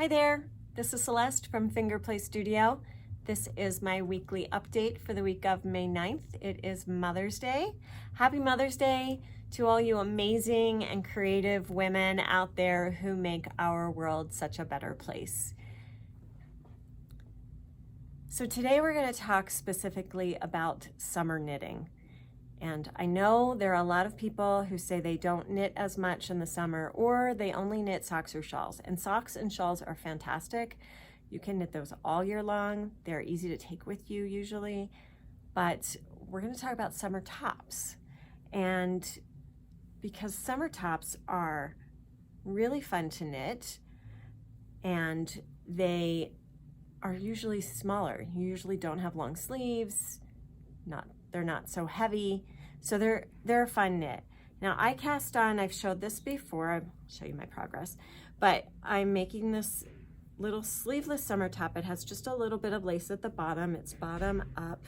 Hi there, this is Celeste from Finger Play Studio. This is my weekly update for the week of May 9th. It is Mother's Day. Happy Mother's Day to all you amazing and creative women out there who make our world such a better place. So today we're going to talk specifically about summer knitting. And I know there are a lot of people who say they don't knit as much in the summer, or they only knit socks or shawls. And socks and shawls are fantastic. You can knit those all year long. They're easy to take with you usually. But we're going to talk about summer tops. And because summer tops are really fun to knit, and they are usually smaller. You usually don't have long sleeves. They're not so heavy, so they're a fun knit. Now I cast on, I've showed this before, I'll show you my progress, but I'm making this little sleeveless summer top. It has just a little bit of lace at the bottom, it's bottom up,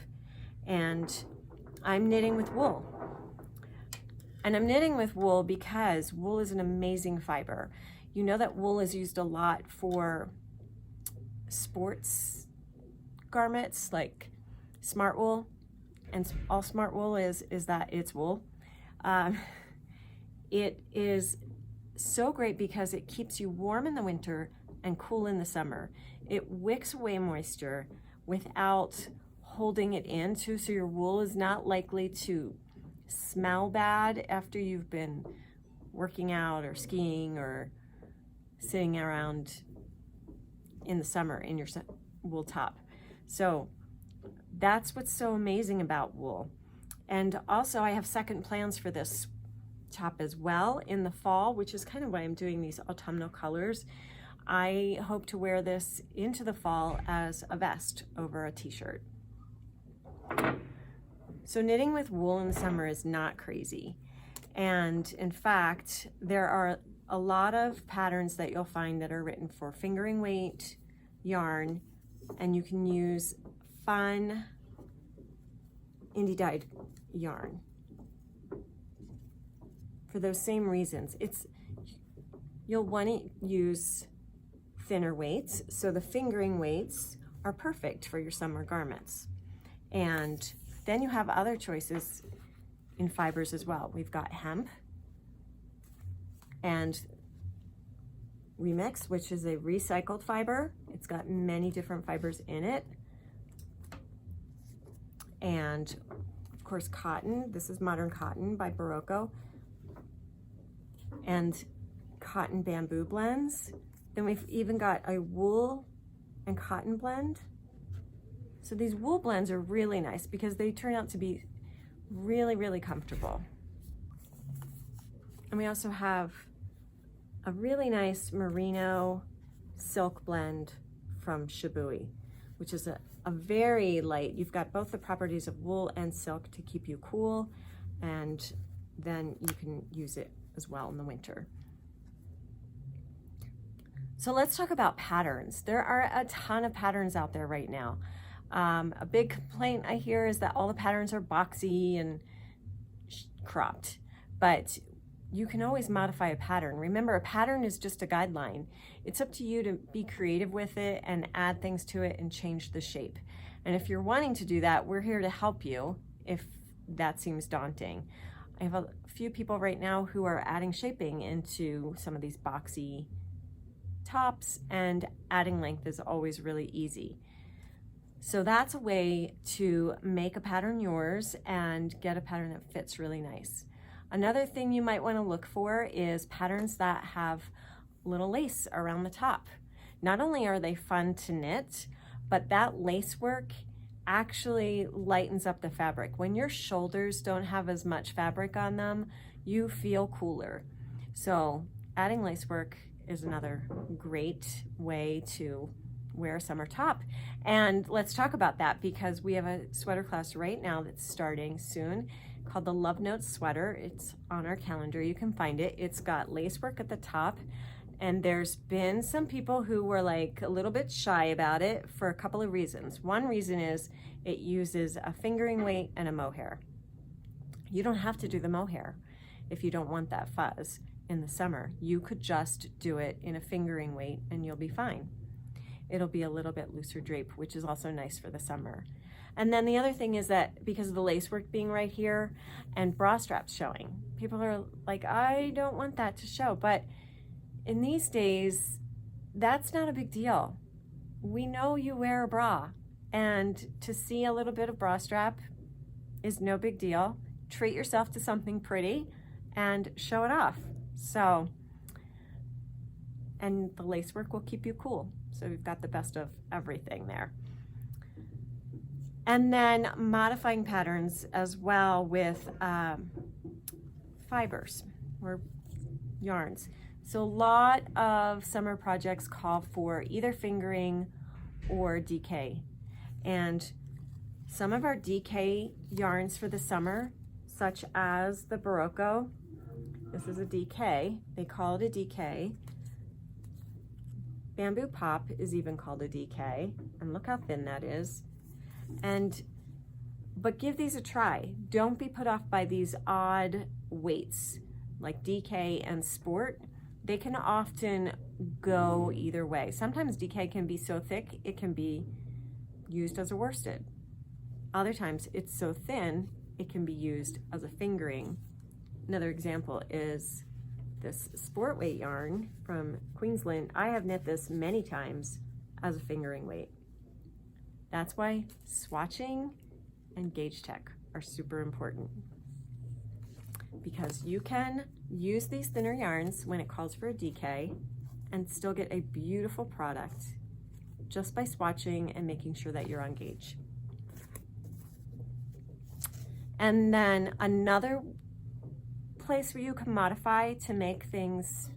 and I'm knitting with wool. And I'm knitting with wool because wool is an amazing fiber. You know that wool is used a lot for sports garments like smart wool. And all smart wool is that it's wool. It is so great because it keeps you warm in the winter and cool in the summer. It wicks away moisture without holding it in too, so your wool is not likely to smell bad after you've been working out or skiing or sitting around in the summer in your wool top. So that's what's so amazing about wool. And also I have second plans for this top as well in the fall, which is kind of why I'm doing these autumnal colors. I hope to wear this into the fall as a vest over a t-shirt. So knitting with wool in the summer is not crazy. And in fact, there are a lot of patterns that you'll find that are written for fingering weight yarn, and you can use fun indie dyed yarn for those same reasons. You'll want to use thinner weights, so the fingering weights are perfect for your summer garments. And then you have other choices in fibers as well. We've got hemp and Remix, which is a recycled fiber. It's got many different fibers in it. And of course cotton. This is Modern Cotton by Barocco. And cotton bamboo blends. Then we've even got a wool and cotton blend. So these wool blends are really nice because they turn out to be really, really comfortable. And we also have a really nice merino silk blend from Shibui, which is a very light. You've got both the properties of wool and silk to keep you cool, and then you can use it as well in the winter. So let's talk about patterns. There are a ton of patterns out there right now. A big complaint I hear is that all the patterns are boxy and cropped, but you can always modify a pattern. Remember, a pattern is just a guideline. It's up to you to be creative with it and add things to it and change the shape. And if you're wanting to do that, we're here to help you if that seems daunting. I have a few people right now who are adding shaping into some of these boxy tops, and adding length is always really easy. So that's a way to make a pattern yours and get a pattern that fits really nice. Another thing you might want to look for is patterns that have little lace around the top. Not only are they fun to knit, but that lace work actually lightens up the fabric. When your shoulders don't have as much fabric on them, you feel cooler. So adding lace work is another great way to wear a summer top. And let's talk about that because we have a sweater class right now that's starting soon called the Love Notes sweater. It's on our calendar. You can find it. It's got lace work at the top, and there's been some people who were like a little bit shy about it for a couple of reasons. One reason is it uses a fingering weight and a mohair. You don't have to do the mohair if you don't want that fuzz. in the summer. You could just do it in a fingering weight and you'll be fine. It'll be a little bit looser drape, which is also nice for the summer. And then the other thing is that because of the lace work being right here and bra straps showing, people are like, I don't want that to show. But in these days, that's not a big deal. We know you wear a bra, and to see a little bit of bra strap is no big deal. Treat yourself to something pretty and show it off. So, and the lace work will keep you cool. So we've got the best of everything there. And then modifying patterns as well with fibers or yarns. So a lot of summer projects call for either fingering or DK. And some of our DK yarns for the summer, such as the Barocco, this is a DK, they call it a DK. Bamboo Pop is even called a DK, and look how thin that is. But give these a try. Don't be put off by these odd weights like DK and Sport. They can often go either way. Sometimes DK can be so thick it can be used as a worsted. Other times it's so thin it can be used as a fingering. Another example is this Sport weight yarn from Queensland. I have knit this many times as a fingering weight. That's why swatching and gauge tech are super important, because you can use these thinner yarns when it calls for a DK and still get a beautiful product just by swatching and making sure that you're on gauge. And then another place where you can modify to make things,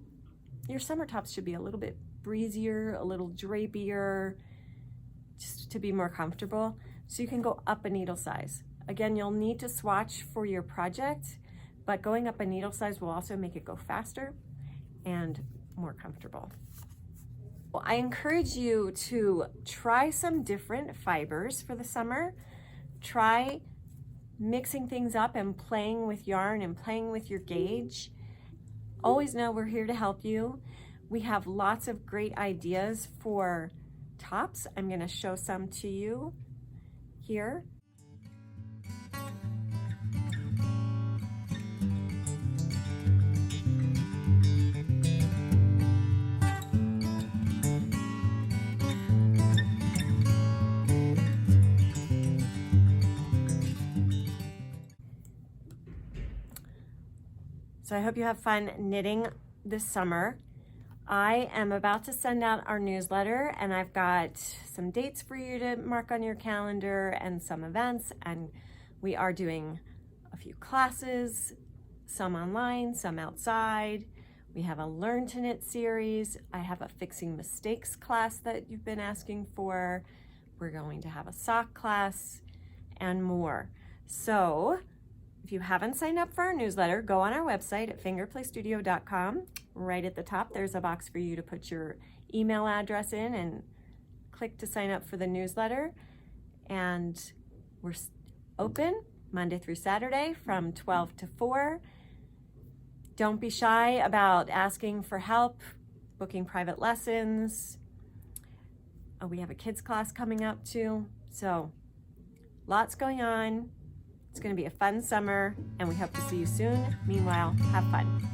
your summer tops should be a little bit breezier, a little drapier, just to be more comfortable. So you can go up a needle size. Again, you'll need to swatch for your project, but going up a needle size will also make it go faster and more comfortable. Well, I encourage you to try some different fibers for the summer. Try mixing things up and playing with yarn and playing with your gauge. Always know we're here to help you. We have lots of great ideas for tops. I'm going to show some to you here. So I hope you have fun knitting this summer. I am about to send out our newsletter, and I've got some dates for you to mark on your calendar and some events, and we are doing a few classes, some online, some outside. We have a Learn to Knit series. I have a Fixing Mistakes class that you've been asking for. We're going to have a sock class and more. So if you haven't signed up for our newsletter, go on our website at fingerplaystudio.com. Right at the top, there's a box for you to put your email address in and click to sign up for the newsletter. And we're open Monday through Saturday from 12 to 4. Don't be shy about asking for help, booking private lessons. Oh, we have a kids class coming up too. So lots going on. It's going to be a fun summer, and we hope to see you soon. Meanwhile, have fun.